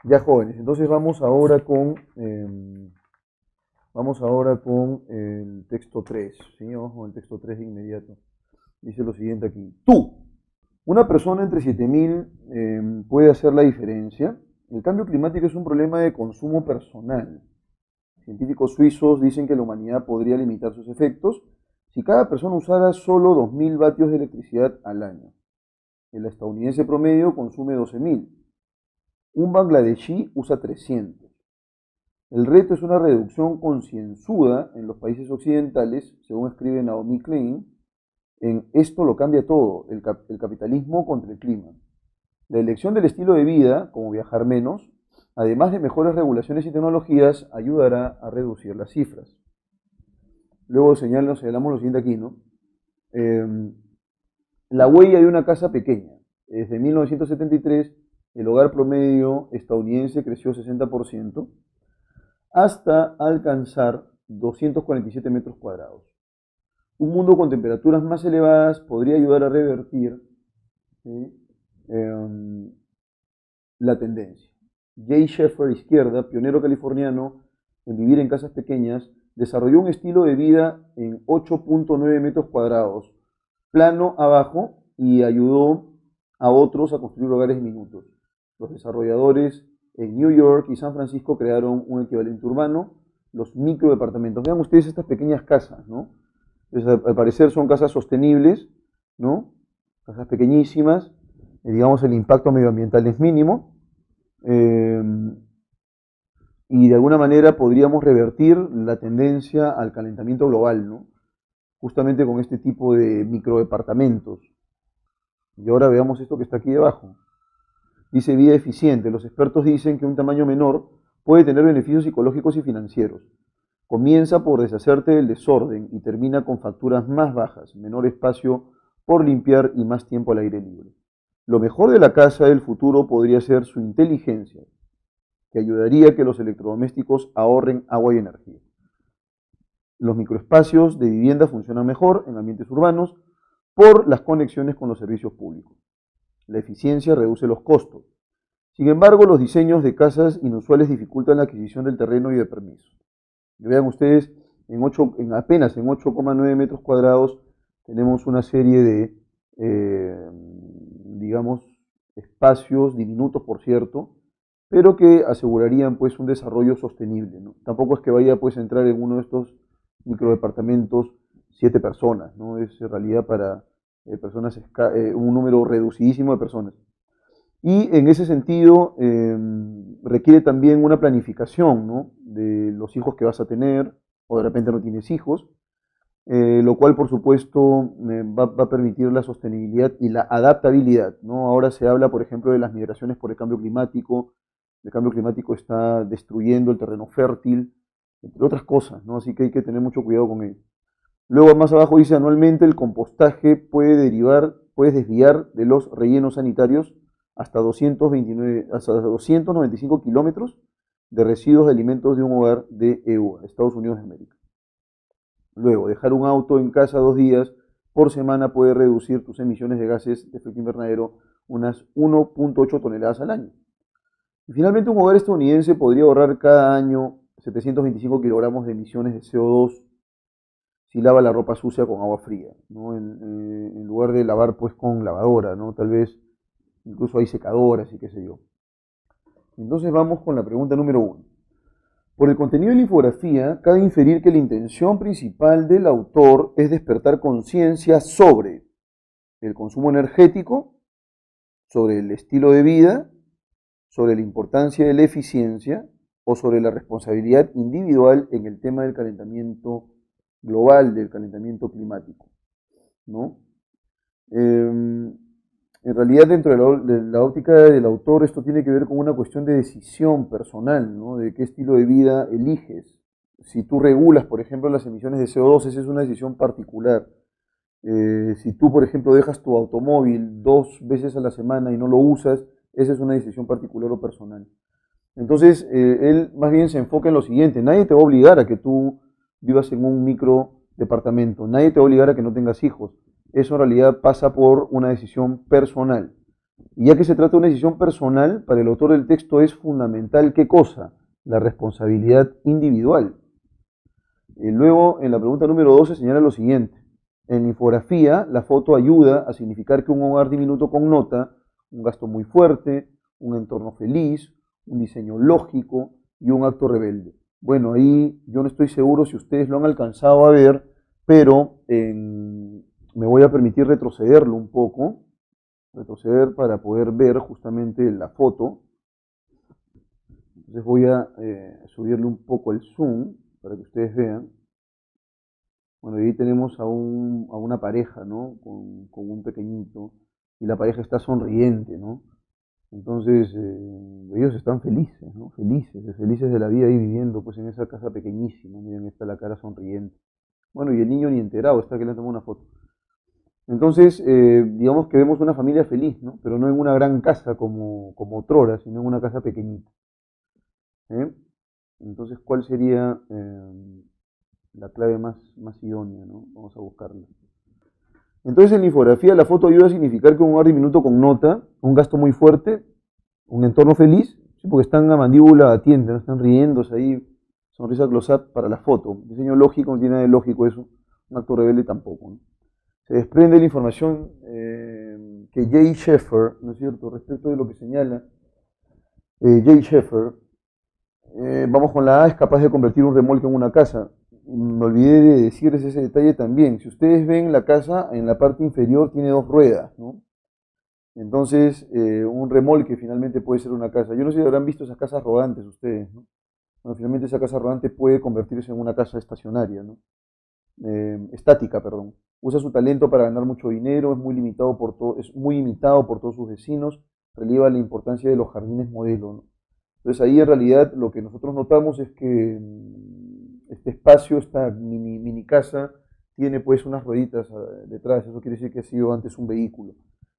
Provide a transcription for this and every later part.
Ya jóvenes, entonces vamos ahora con el texto 3, ¿sí? Vamos con el texto 3 de inmediato. Dice lo siguiente aquí. Tú, una persona entre 7000 puede hacer la diferencia. El cambio climático es un problema de consumo personal. Científicos suizos dicen que la humanidad podría limitar sus efectos si cada persona usara solo 2000 vatios de electricidad al año. El estadounidense promedio consume 12000. Un bangladesí usa 300. El reto es una reducción concienzuda en los países occidentales, según escribe Naomi Klein, en Esto lo cambia todo, el capitalismo contra el clima. La elección del estilo de vida, como viajar menos, además de mejores regulaciones y tecnologías, ayudará a reducir las cifras. Luego señalamos lo siguiente aquí, ¿no? Eh, la huella de una casa pequeña. Desde 1973, el hogar promedio estadounidense creció 60% hasta alcanzar 247 metros cuadrados. Un mundo con temperaturas más elevadas podría ayudar a revertir, ¿sí? La tendencia. Jay Sheffer, izquierda, pionero californiano en vivir en casas pequeñas, desarrolló un estilo de vida en 8.9 metros cuadrados, plano abajo, y ayudó a otros a construir hogares diminutos. Los desarrolladores en New York y San Francisco crearon un equivalente urbano, los microdepartamentos. Vean ustedes estas pequeñas casas, ¿no? Entonces, al parecer son casas sostenibles, ¿no? Casas pequeñísimas, digamos el impacto medioambiental es mínimo, eh, y de alguna manera podríamos revertir la tendencia al calentamiento global, ¿no? Justamente con este tipo de microdepartamentos. Y ahora veamos esto que está aquí debajo. Dice vida eficiente. Los expertos dicen que un tamaño menor puede tener beneficios psicológicos y financieros. Comienza por deshacerte del desorden y termina con facturas más bajas, menor espacio por limpiar y más tiempo al aire libre. Lo mejor de la casa del futuro podría ser su inteligencia, que ayudaría a que los electrodomésticos ahorren agua y energía. Los microespacios de vivienda funcionan mejor en ambientes urbanos por las conexiones con los servicios públicos. La eficiencia reduce los costos. Sin embargo, los diseños de casas inusuales dificultan la adquisición del terreno y de permisos. Vean ustedes, apenas en 8,9 metros cuadrados tenemos una serie de, digamos, espacios diminutos, por cierto, pero que asegurarían pues un desarrollo sostenible, ¿no? Tampoco es que vaya pues a entrar en uno de estos microdepartamentos 7 personas, ¿no? Es en realidad para personas, un número reducidísimo de personas. Y en ese sentido requiere también una planificación, ¿no? De los hijos que vas a tener, o de repente no tienes hijos, lo cual por supuesto va a permitir la sostenibilidad y la adaptabilidad, ¿no? Ahora se habla, por ejemplo, de las migraciones por el cambio climático. El cambio climático está destruyendo el terreno fértil, entre otras cosas, ¿no? Así que hay que tener mucho cuidado con ello. Luego más abajo dice anualmente el compostaje puede desviar de los rellenos sanitarios hasta 295 kilómetros de residuos de alimentos de un hogar de EU, Estados Unidos de América. Luego, dejar un auto en casa 2 días por semana puede reducir tus emisiones de gases de efecto invernadero unas 1.8 toneladas al año. Y finalmente, un hogar estadounidense podría ahorrar cada año 725 kilogramos de emisiones de CO2 si lava la ropa sucia con agua fría, ¿no? En lugar de lavar pues con lavadora, ¿no? Tal vez incluso hay secadoras y qué sé yo. Entonces vamos con la pregunta número 1. Por el contenido de la infografía, cabe inferir que la intención principal del autor es despertar conciencia sobre el consumo energético, sobre el estilo de vida, sobre la importancia de la eficiencia o sobre la responsabilidad individual en el tema del calentamiento global, del calentamiento climático, ¿no? En realidad, dentro de la óptica del autor, esto tiene que ver con una cuestión de decisión personal, ¿no? De qué estilo de vida eliges. Si tú regulas, por ejemplo, las emisiones de CO2, esa es una decisión particular. Si tú, por ejemplo, dejas tu automóvil 2 veces a la semana y no lo usas, esa es una decisión particular o personal. Entonces, él más bien se enfoca en lo siguiente: nadie te va a obligar a que tú vivas en un micro departamento, nadie te va a obligar a que no tengas hijos. Eso en realidad pasa por una decisión personal. Y ya que se trata de una decisión personal, para el autor del texto es fundamental, ¿qué cosa? La responsabilidad individual. Luego, en la pregunta número 12 señala lo siguiente. En la infografía, la foto ayuda a significar que un hogar diminuto connota un gasto muy fuerte, un entorno feliz, un diseño lógico y un acto rebelde. Bueno, ahí yo no estoy seguro si ustedes lo han alcanzado a ver, pero me voy a permitir retrocederlo un poco, retroceder para poder ver justamente la foto. Entonces voy a subirle un poco el zoom para que ustedes vean. Bueno, y ahí tenemos a una pareja, ¿no? Con un pequeñito, y la pareja está sonriente, ¿no? Entonces, ellos están felices, ¿no? Felices de la vida ahí viviendo, pues en esa casa pequeñísima. Miren, está la cara sonriente. Bueno, y el niño ni enterado, está que le han tomado una foto. Entonces, digamos que vemos una familia feliz, ¿no? Pero no en una gran casa como otrora, sino en una casa pequeñita. ¿Eh? Entonces, ¿cuál sería la clave más idónea, ¿no? Vamos a buscarla. Entonces, en la infografía, la foto ayuda a significar que un hogar diminuto connota un gasto muy fuerte, un entorno feliz, ¿sí? Porque están a mandíbula atiente, ¿no? Están riéndose ahí, sonrisa close-up para la foto. Diseño lógico, no tiene nada de lógico eso. Un acto rebelde tampoco, ¿no? Se desprende la información que Jay Sheffer, ¿no es cierto?, respecto de lo que señala Jay Sheffer. Vamos con la A, es capaz de convertir un remolque en una casa. Me olvidé de decirles ese detalle también. Si ustedes ven la casa, en la parte inferior tiene dos ruedas, ¿no? Entonces, un remolque finalmente puede ser una casa. Yo no sé si habrán visto esas casas rodantes ustedes, ¿no? Bueno, finalmente esa casa rodante puede convertirse en una casa estacionaria, ¿no? Estática, perdón. Usa su talento para ganar mucho dinero, es muy imitado por todos sus vecinos, relieva la importancia de los jardines modelo, ¿no? Entonces ahí en realidad lo que nosotros notamos es que este espacio, esta mini casa, tiene pues unas rueditas detrás, eso quiere decir que ha sido antes un vehículo.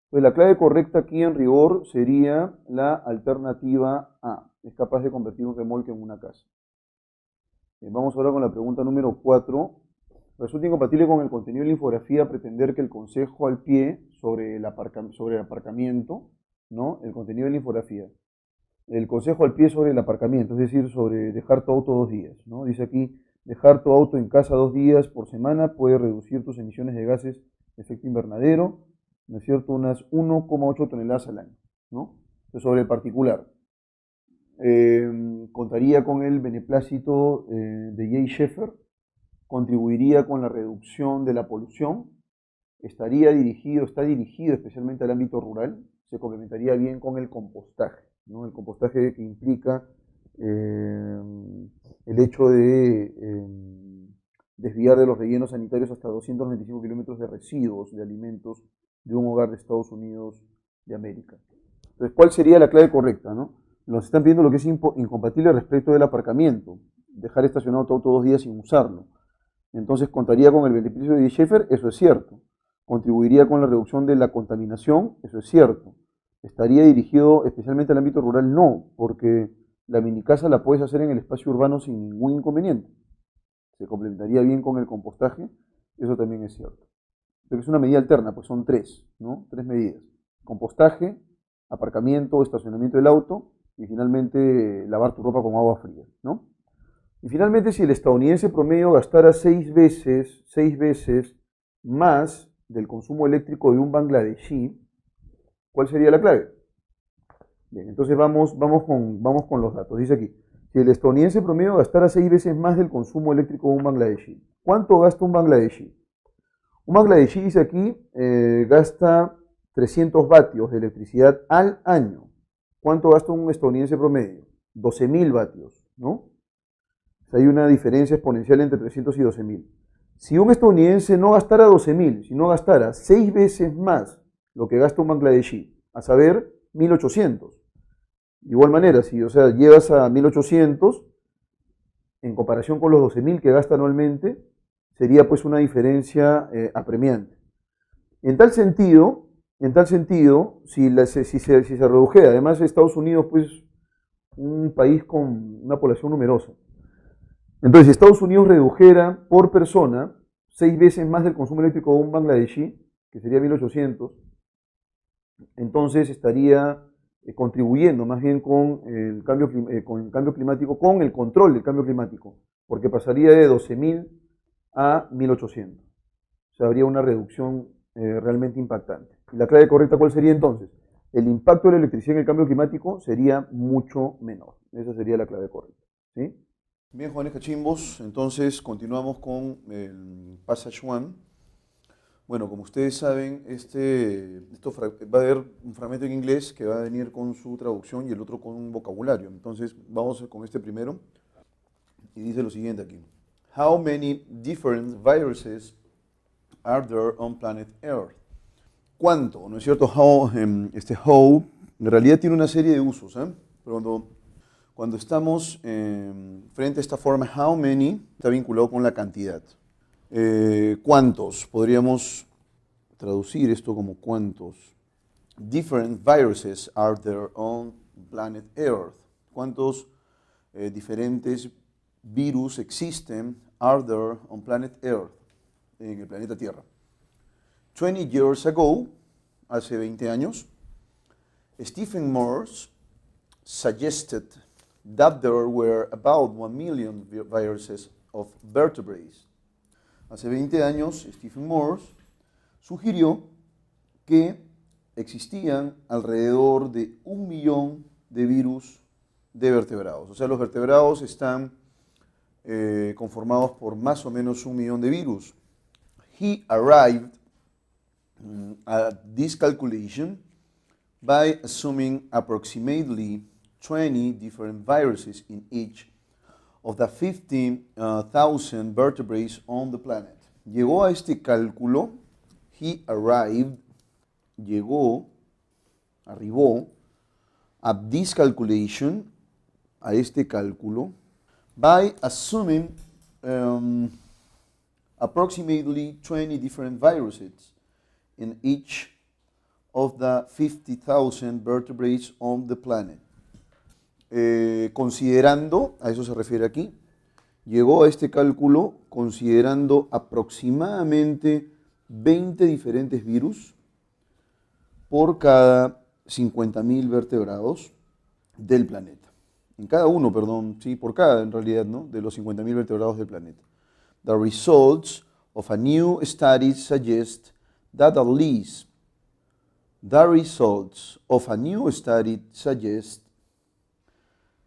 Pues la clave correcta aquí en rigor sería la alternativa A, es capaz de convertir un remolque en una casa. Vamos ahora con la pregunta número 4. Resulta incompatible con el contenido de la infografía pretender que el consejo al pie sobre el aparcamiento, ¿no? El contenido de la infografía. El consejo al pie sobre el aparcamiento, es decir, sobre dejar tu auto 2 días, ¿no? Dice aquí, dejar tu auto en casa 2 días por semana puede reducir tus emisiones de gases de efecto invernadero, ¿no es cierto?, unas 1,8 toneladas al año, ¿no? Entonces, sobre el particular. Contaría con el beneplácito de Jay Sheffer, contribuiría con la reducción de la polución, está dirigido especialmente al ámbito rural, se complementaría bien con el compostaje, ¿no? El compostaje que implica el hecho de desviar de los rellenos sanitarios hasta 295 kilómetros de residuos de alimentos de un hogar de Estados Unidos de América. Entonces, ¿cuál sería la clave correcta, no? Nos están pidiendo lo que es incompatible respecto del aparcamiento, dejar estacionado tu auto 2 días sin usarlo. Entonces, contaría con el beneficio de Schaeffer, eso es cierto. Contribuiría con la reducción de la contaminación, eso es cierto. Estaría dirigido especialmente al ámbito rural, no, porque la minicasa la puedes hacer en el espacio urbano sin ningún inconveniente. Se complementaría bien con el compostaje, eso también es cierto. Pero es una medida alterna, pues son tres, ¿no? Tres medidas. Compostaje, aparcamiento, estacionamiento del auto y finalmente lavar tu ropa con agua fría, ¿no? Y finalmente, si el estadounidense promedio gastara 6 veces más del consumo eléctrico de un bangladesí, ¿cuál sería la clave? Bien, entonces vamos con los datos. Dice aquí, si el estadounidense promedio gastara 6 veces más del consumo eléctrico de un bangladesí, ¿cuánto gasta un bangladesí? Un bangladesí, dice aquí, gasta 300 vatios de electricidad al año. ¿Cuánto gasta un estadounidense promedio? 12.000 vatios, ¿no? O sea, hay una diferencia exponencial entre 300 y 12.000. Si un estadounidense no gastara 12.000, si no gastara 6 veces más lo que gasta un bangladesí, a saber, 1.800. De igual manera, si llegas a 1.800, en comparación con los 12.000 que gasta anualmente, sería pues una diferencia apremiante. En tal sentido, si se redujera, además Estados Unidos pues un país con una población numerosa, entonces si Estados Unidos redujera por persona 6 veces más del consumo eléctrico de un bangladesí, que sería 1.800, entonces estaría contribuyendo más bien con el cambio climático, con el control del cambio climático, porque pasaría de 12.000 a 1.800. O sea, habría una reducción realmente impactante. ¿Y la clave correcta cuál sería entonces? El impacto de la electricidad en el cambio climático sería mucho menor. Esa sería la clave correcta. ¿Sí? Bien, jóvenes cachimbos, entonces continuamos con el Passage 1. Bueno, como ustedes saben, va a haber un fragmento en inglés que va a venir con su traducción y el otro con un vocabulario. Entonces, vamos con este primero y dice lo siguiente aquí. How many different viruses are there on planet Earth? ¿Cuánto? ¿No es cierto? How en realidad tiene una serie de usos, ¿eh? Pero cuando estamos frente a esta forma, how many, está vinculado con la cantidad. ¿Cuántos? Podríamos traducir esto como cuántos. Different viruses are there on planet Earth. ¿Cuántos diferentes virus existen are there on planet Earth? En el planeta Tierra. 20 years ago, hace 20 años, Stephen Morse suggested that there were about 1 million viruses of vertebrates. Hace 20 años, Stephen Morse sugirió que existían alrededor de 1 millón de virus de vertebrados. O sea, los vertebrados están conformados por más o menos 1 millón de virus. He arrived at this calculation by assuming approximately 20 different viruses in each of the 15,000 vertebrates on the planet. Llegó a este cálculo, arribó, at this calculation, a este cálculo, by assuming approximately 20 different viruses in each of the 50,000 vertebrates on the planet. Considerando, a eso se refiere aquí, llegó a este cálculo considerando aproximadamente 20 diferentes virus por cada 50.000 vertebrados del planeta. En cada uno, perdón, sí, por cada en realidad, ¿no? De los 50.000 vertebrados del planeta. The results of a new study suggest that at least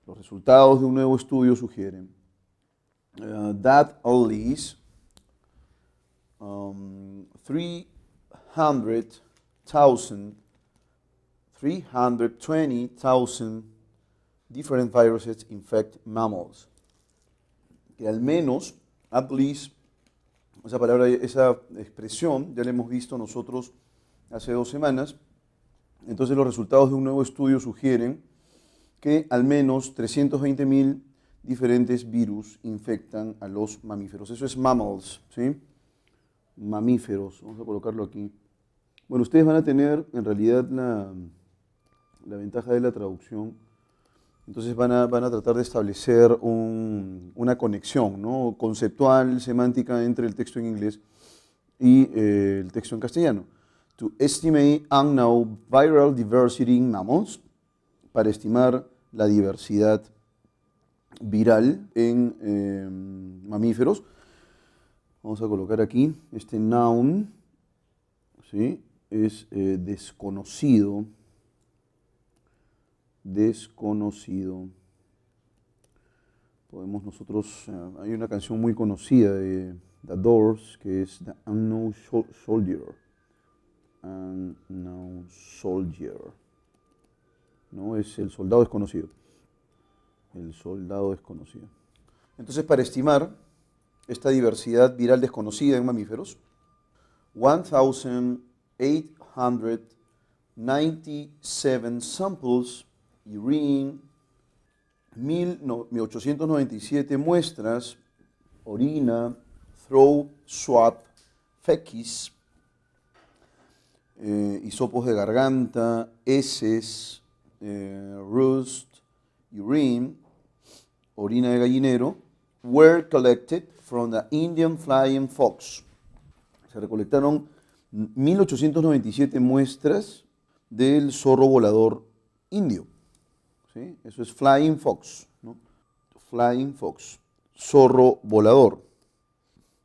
los resultados de un nuevo estudio sugieren that at least 320,000 different viruses infect mammals. Que al menos, at least, esa expresión ya la hemos visto nosotros hace 2 semanas. Entonces los resultados de un nuevo estudio sugieren que al menos 320.000 diferentes virus infectan a los mamíferos. Eso es mammals, ¿sí? Mamíferos, vamos a colocarlo aquí. Bueno, ustedes van a tener en realidad la ventaja de la traducción. Entonces van a tratar de establecer una conexión, ¿no? Conceptual, semántica entre el texto en inglés y el texto en castellano. To estimate unknown viral diversity in mammals, para estimar la diversidad viral en mamíferos. Vamos a colocar aquí, este noun, ¿sí? Es desconocido. Podemos nosotros, hay una canción muy conocida de The Doors que es The Unknown Soldier. Unknown Soldier. ¿No? Es el soldado desconocido. El soldado desconocido. Entonces, para estimar esta diversidad viral desconocida en mamíferos, 1,897 samples urine, 1.897 muestras, orina, throat swab, feces, hisopos de garganta, heces, rust, urine, orina de gallinero, were collected from the Indian flying fox. Se recolectaron 1.897 muestras del zorro volador indio. ¿Sí? Eso es flying fox, ¿no? Flying fox, zorro volador.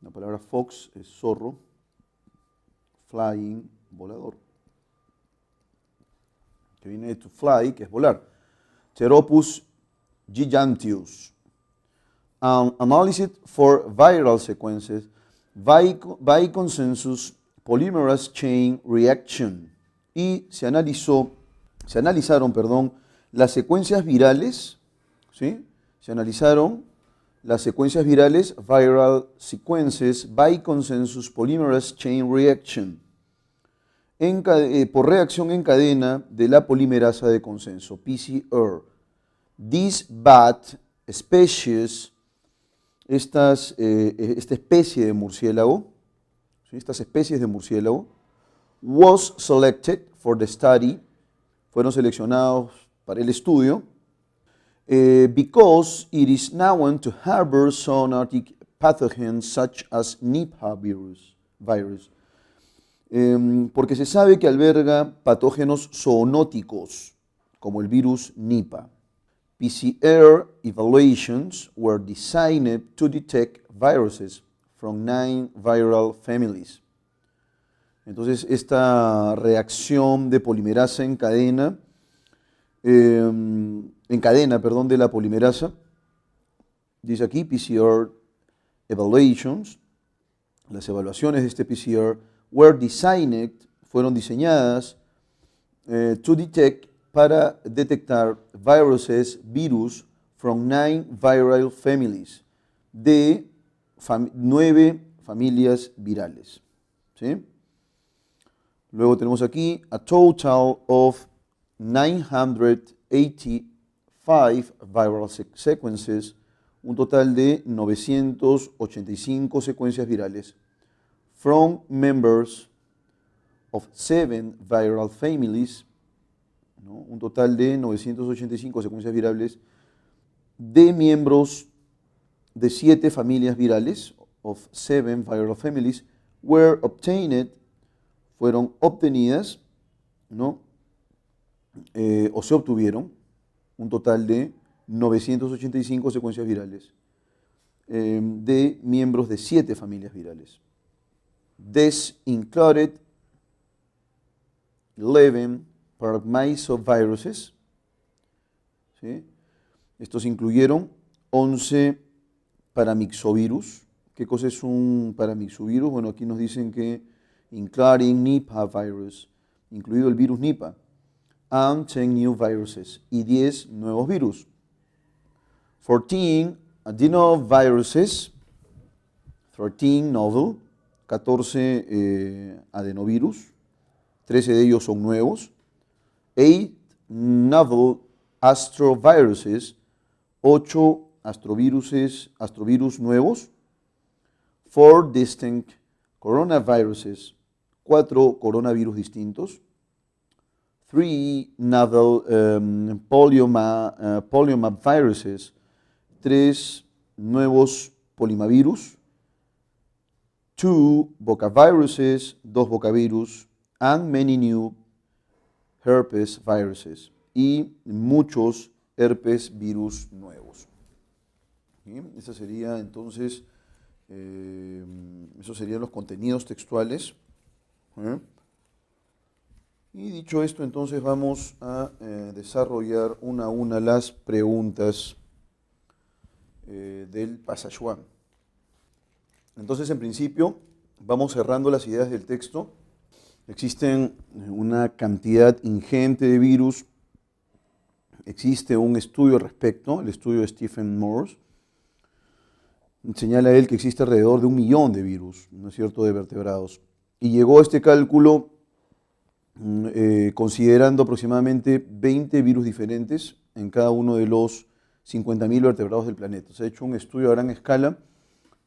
La palabra fox es zorro, flying, volador. Que viene de to fly, que es volar. Pteropus giganteus. Analysis for viral sequences by consensus polymerase chain reaction. Y se analizaron, las secuencias virales, ¿sí? Se analizaron las secuencias virales, viral sequences by consensus polymerase chain reaction, por reacción en cadena de la polimerasa de consenso, PCR. This bat species, esta especie de murciélago, ¿sí? Estas especies de murciélago, was selected for the study, fueron seleccionados para el estudio, because it is known to harbor zoonotic pathogens such as Nipah virus. Porque se sabe que alberga patógenos zoonóticos, como el virus Nipah. PCR evaluations were designed to detect viruses from 9 viral families. Entonces, esta reacción de polimerasa en cadena, de la polimerasa, dice aquí, PCR evaluations, las evaluaciones de este PCR were designed, fueron diseñadas to detect, para detectar virus from 9 viral families, de 9 familias virales. ¿Sí? Luego tenemos aquí a total of 985 viral sequences, un total de 985 secuencias virales, from members of 7 viral families, ¿no? Un total de 985 secuencias virales de miembros de 7 familias virales, of 7 viral families, were obtained, fueron obtenidas, ¿no? O se obtuvieron un total de 985 secuencias virales de miembros de 7 familias virales. This included 11 paramyxoviruses, ¿sí? Estos incluyeron 11 paramyxovirus. ¿Qué cosa es un paramyxovirus? Bueno, aquí nos dicen que including Nipah virus, incluido el virus Nipah, and 10 new viruses, y 10 nuevos virus. 14 adenoviruses, 13 novel, 14 adenovirus, 13 de ellos son nuevos. 8 novel astroviruses, 8 astrovirus nuevos. 4 distinct coronaviruses, 4 coronavirus distintos. 3 novel polyomaviruses, 3 nuevos polimavirus. 2 bocaviruses, 2 bocavirus, and many new herpes viruses, y muchos herpes virus nuevos. Bien, esa sería entonces, esos serían los contenidos textuales. Y dicho esto, entonces vamos a desarrollar una a una las preguntas del Passage One. Entonces, en principio, vamos cerrando las ideas del texto. Existen una cantidad ingente de virus. Existe un estudio al respecto, el estudio de Stephen Morse. Señala él que existe alrededor de 1 millón de virus, ¿no es cierto?, de vertebrados. Y llegó a este cálculo considerando aproximadamente 20 virus diferentes en cada uno de los 50.000 vertebrados del planeta. Se ha hecho un estudio a gran escala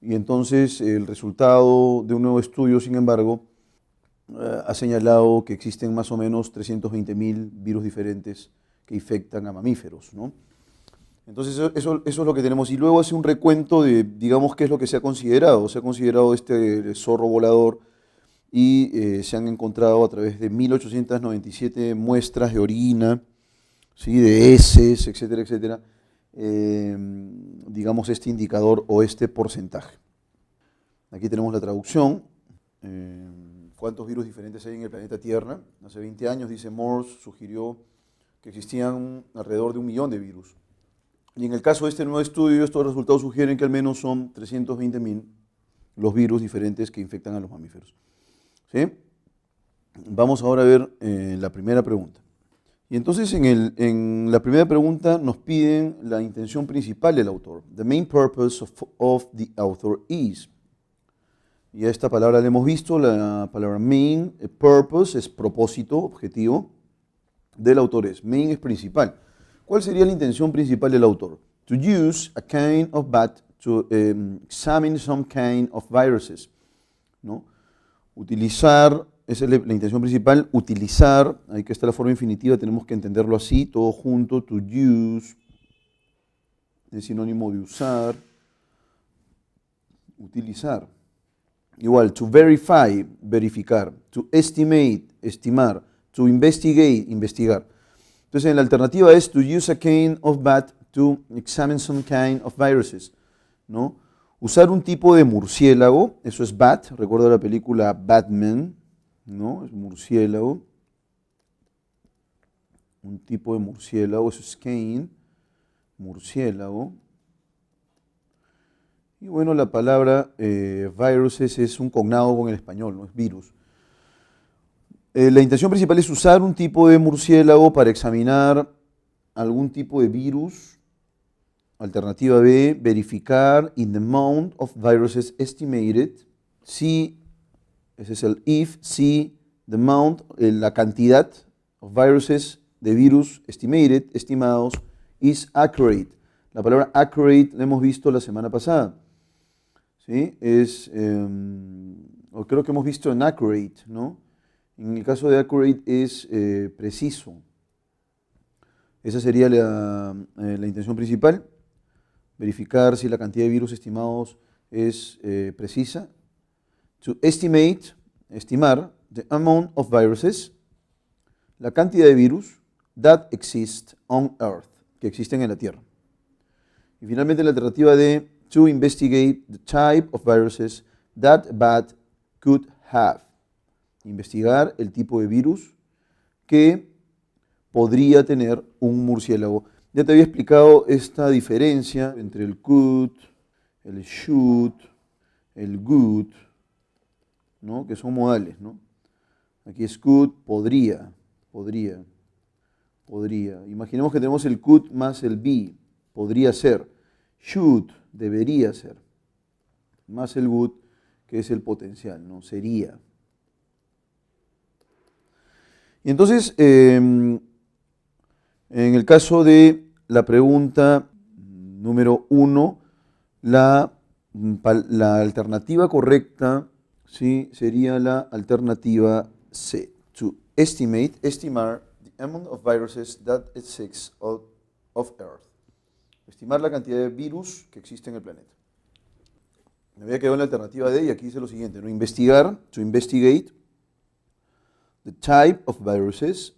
y entonces el resultado de un nuevo estudio, sin embargo, ha señalado que existen más o menos 320.000 virus diferentes que infectan a mamíferos, ¿no? Entonces eso es lo que tenemos. Y luego hace un recuento de, digamos, qué es lo que se ha considerado. Se ha considerado este zorro volador y se han encontrado a través de 1897 muestras de orina, ¿sí? De heces, etcétera, etcétera, digamos este indicador o este porcentaje. Aquí tenemos la traducción. ¿Cuántos virus diferentes hay en el planeta Tierra? Hace 20 años, dice Morse, sugirió que existían alrededor de 1 millón de virus. Y en el caso de este nuevo estudio, estos resultados sugieren que al menos son 320.000 los virus diferentes que infectan a los mamíferos. ¿Sí? Vamos ahora a ver la primera pregunta. Y entonces en la primera pregunta nos piden la intención principal del autor. The main purpose of the author is. Y a esta palabra la hemos visto, la palabra main, purpose es propósito, objetivo, del autor es. Main es principal. ¿Cuál sería la intención principal del autor? To use a kind of bat to examine some kind of viruses. ¿No? Utilizar, esa es la intención principal, utilizar, ahí que está la forma infinitiva, tenemos que entenderlo así, todo junto, to use, es sinónimo de usar, utilizar. Igual, to verify, verificar, to estimate, estimar, to investigate, investigar. Entonces, en la alternativa es to use a kind of bat to examine some kind of viruses, ¿no? Usar un tipo de murciélago, eso es bat, recuerda la película Batman, ¿no? Es murciélago. Un tipo de murciélago, eso es cane, murciélago. Y bueno, la palabra viruses es un cognado con el español, no es virus. La intención principal es usar un tipo de murciélago para examinar algún tipo de virus. Alternativa B, verificar in the amount of viruses estimated. C, ese es el if, C, the amount, la cantidad of viruses de virus estimated, estimados, is accurate. La palabra accurate la hemos visto la semana pasada. ¿Sí? Es, o creo que hemos visto en accurate, ¿no? En el caso de accurate es preciso. Esa sería la intención principal. Verificar si la cantidad de virus estimados es precisa. To estimate, estimar, the amount of viruses, la cantidad de virus that exist on Earth, que existen en la Tierra. Y finalmente la alternativa de to investigate the type of viruses that bat could have. Investigar el tipo de virus que podría tener un murciélago. Ya te había explicado esta diferencia entre el could, el should, el would, ¿no? Que son modales, ¿no? Aquí es could, podría. Imaginemos que tenemos el could más el be, podría ser. Should, debería ser. Más el would, que es el potencial, ¿no? Sería. Y entonces, en el caso de la pregunta número 1, la alternativa correcta, ¿sí? Sería la alternativa C. To estimate, estimar the amount of viruses that exist of Earth. Estimar la cantidad de virus que existe en el planeta. Me había quedado en la alternativa D y aquí dice lo siguiente, ¿no? Investigar, to investigate the type of viruses,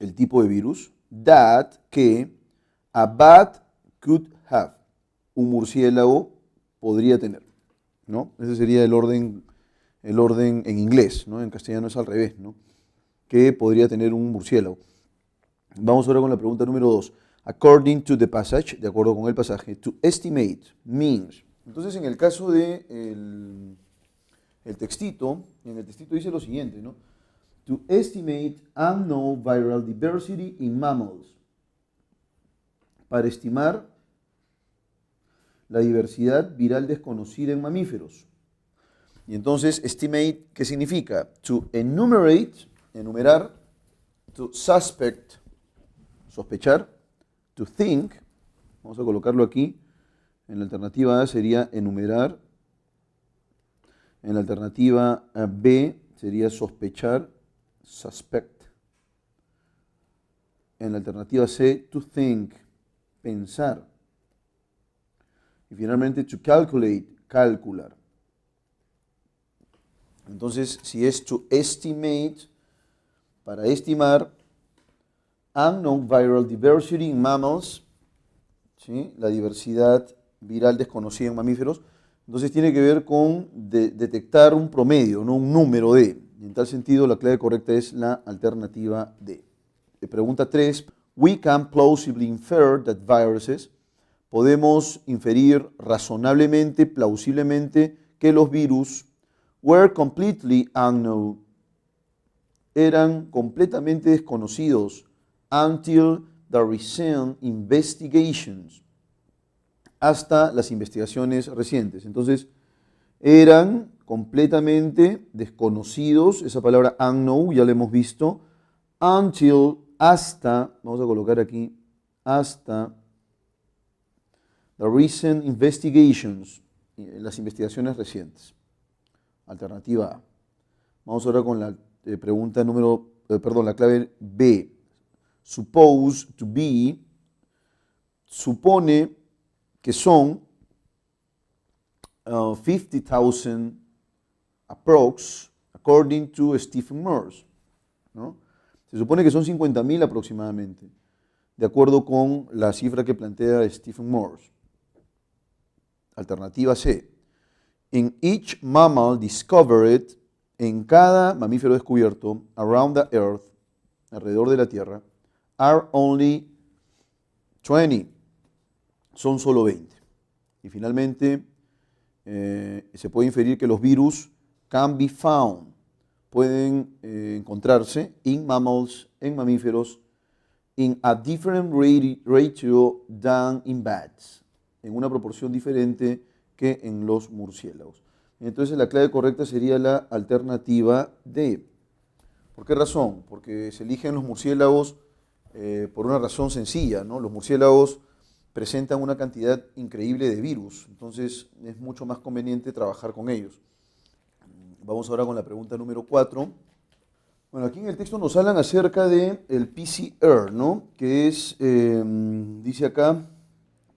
el tipo de virus, that, que, a bat could have, un murciélago podría tener, ¿no? Ese sería el orden en inglés, ¿no? En castellano es al revés, ¿no? Que podría tener un murciélago. Vamos ahora con la pregunta número 2. According to the passage, de acuerdo con el pasaje, to estimate means. Entonces, en el caso de el textito, en el textito dice lo siguiente, ¿no? To estimate unknown viral diversity in mammals. Para estimar la diversidad viral desconocida en mamíferos. Y entonces, estimate, ¿qué significa? To enumerate, enumerar, to suspect, sospechar, to think, vamos a colocarlo aquí, en la alternativa A sería enumerar, en la alternativa B sería sospechar, suspect, en la alternativa C, to think, pensar, y finalmente to calculate, calcular. Entonces, si es to estimate, para estimar, unknown viral diversity in mammals, ¿sí? La diversidad viral desconocida en mamíferos, entonces tiene que ver con detectar un promedio, no un número de. Y en tal sentido, la clave correcta es la alternativa D. Pregunta 3. We can plausibly infer that viruses. Podemos inferir razonablemente, plausiblemente, que los virus were completely unknown. Eran completamente desconocidos until the recent investigations. Hasta las investigaciones recientes. Entonces, eran completamente desconocidos, esa palabra unknown ya la hemos visto, until, hasta, vamos a colocar aquí, hasta the recent investigations, las investigaciones recientes. Alternativa A. Vamos ahora con la pregunta la clave B. Suppose to be, supone que son 50,000 approx, according to Stephen Morse, ¿no? Se supone que son 50.000 aproximadamente, de acuerdo con la cifra que plantea Stephen Morse. Alternativa C. In each mammal discovered, en cada mamífero descubierto, around the earth, alrededor de la Tierra, are only 20, son solo 20. Y finalmente, se puede inferir que los virus can be found, pueden encontrarse in mammals, en mamíferos, in a different ratio than in bats, en una proporción diferente que en los murciélagos. Entonces la clave correcta sería la alternativa D. ¿Por qué razón? Porque se eligen los murciélagos por una razón sencilla, ¿no? Los murciélagos presentan una cantidad increíble de virus, entonces es mucho más conveniente trabajar con ellos. Vamos ahora con la pregunta número 4. Bueno, aquí en el texto nos hablan acerca del PCR, ¿no? Que es, dice acá,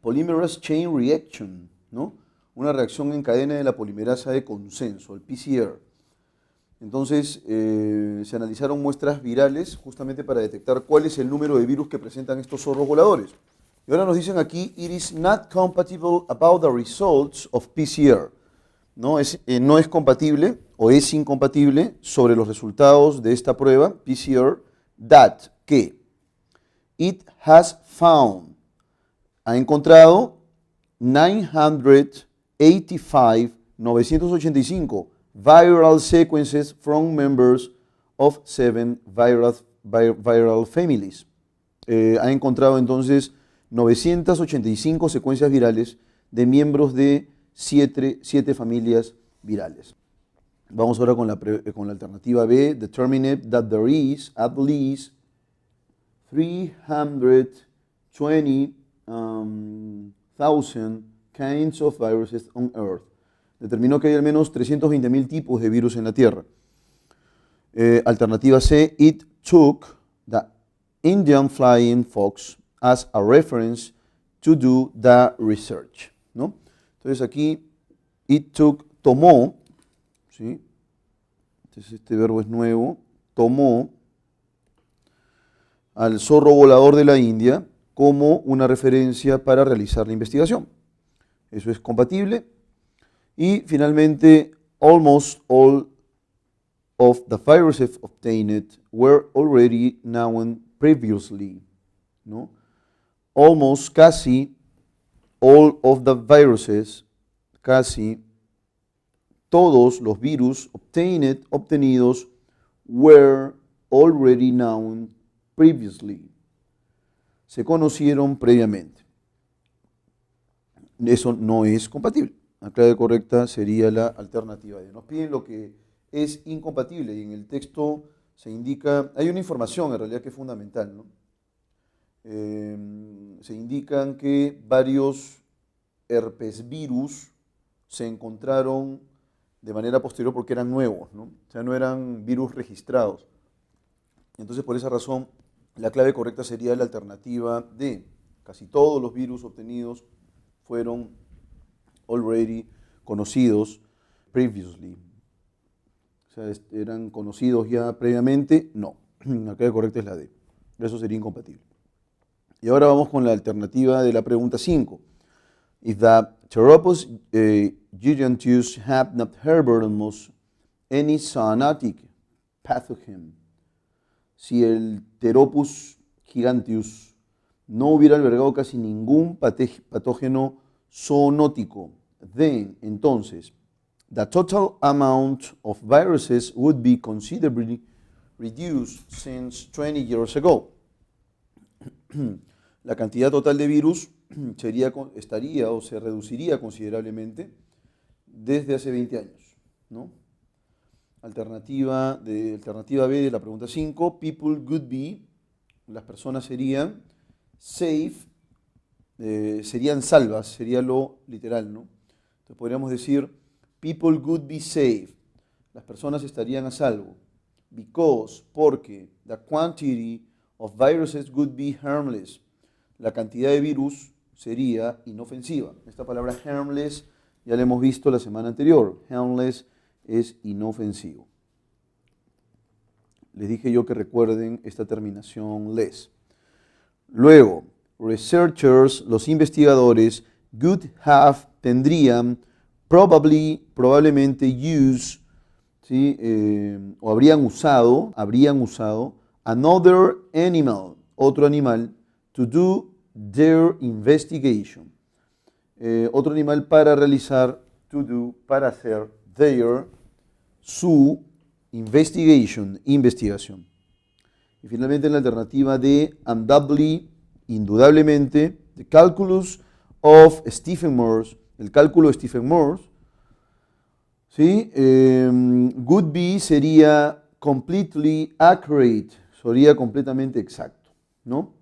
Polymerase Chain Reaction, ¿no? Una reacción en cadena de la polimerasa de consenso, el PCR. Entonces, se analizaron muestras virales justamente para detectar cuál es el número de virus que presentan estos zorros voladores. Y ahora nos dicen aquí, it is not compatible about the results of PCR. No es compatible o es incompatible sobre los resultados de esta prueba, PCR, that, que it has found, ha encontrado 985 viral sequences from members of 7 viral families. Ha encontrado entonces 985 secuencias virales de miembros de 7 familias virales. Vamos ahora con la alternativa B. Determine that there is at least 320,000 kinds of viruses on Earth. Determinó que hay al menos 320.000 tipos de virus en la Tierra. Alternativa C. It took the Indian flying fox as a reference to do the research, ¿no? Entonces aquí, it took, tomó, ¿sí? Entonces este verbo es nuevo, tomó al zorro volador de la India como una referencia para realizar la investigación. Eso es compatible. Y finalmente, almost all of the viruses obtained were already known previously, ¿no? Almost, casi, all of the viruses, casi todos los virus obtenidos, were already known previously, se conocieron previamente. Eso no es compatible. La clave correcta sería la alternativa D. Nos piden lo que es incompatible y en el texto se indica, hay una información en realidad que es fundamental, ¿no? Se indican que varios herpesvirus se encontraron de manera posterior porque eran nuevos, ¿no? O sea, no eran virus registrados. Entonces, por esa razón, la clave correcta sería la alternativa D. Casi todos los virus obtenidos fueron already conocidos previously. sea, eran conocidos ya previamente, no. La que correcta es la D. Eso sería incompatible. Y ahora vamos con la alternativa de la pregunta 5. If the Pteropus giganteus had not harbored any zoonotic pathogen, si el Pteropus giganteus no hubiera albergado casi ningún patógeno zoonótico, then, entonces, the total amount of viruses would be considerably reduced since 20 years ago. La cantidad total de virus estaría o se reduciría considerablemente desde hace 20 años, ¿no? Alternativa B de la pregunta 5, people would be, las personas serían safe, serían salvas, sería lo literal, ¿no? Entonces podríamos decir, people would be safe, las personas estarían a salvo, because, porque, the quantity of viruses would be harmless, la cantidad de virus sería inofensiva. Esta palabra harmless ya la hemos visto la semana anterior, harmless es inofensivo. Les dije yo que recuerden esta terminación less. Luego, researchers, los investigadores, tendrían, probablemente use, ¿sí? O habrían usado, another animal, otro animal, to do their investigation. Otro animal para realizar, para hacer, su investigación. Y finalmente en la alternativa de undoubtedly, indudablemente, the calculus of Stephen Morse, el cálculo de Stephen Morse, ¿sí? Would be sería completely accurate, sería completamente exacto, ¿no?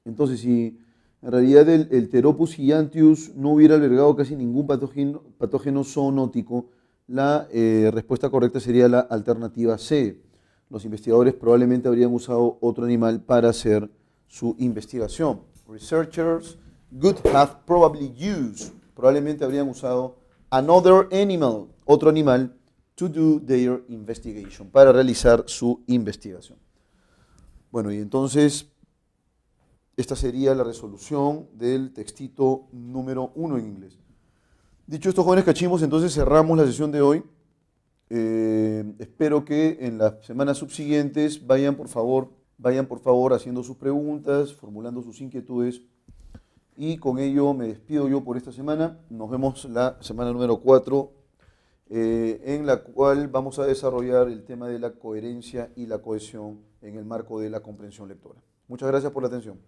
Entonces, si en realidad el Pteropus giganteus no hubiera albergado casi ningún patógeno zoonótico, la respuesta correcta sería la alternativa C. Los investigadores probablemente habrían usado otro animal para hacer su investigación. Researchers probablemente habrían usado another animal, otro animal, to do their investigation, para realizar su investigación. Bueno, y entonces esta sería la resolución del textito número 1 en inglés. Dicho esto, jóvenes cachimbos, entonces cerramos la sesión de hoy. Espero que en las semanas subsiguientes vayan por favor haciendo sus preguntas, formulando sus inquietudes. Y con ello me despido yo por esta semana. Nos vemos la semana número 4, en la cual vamos a desarrollar el tema de la coherencia y la cohesión en el marco de la comprensión lectora. Muchas gracias por la atención.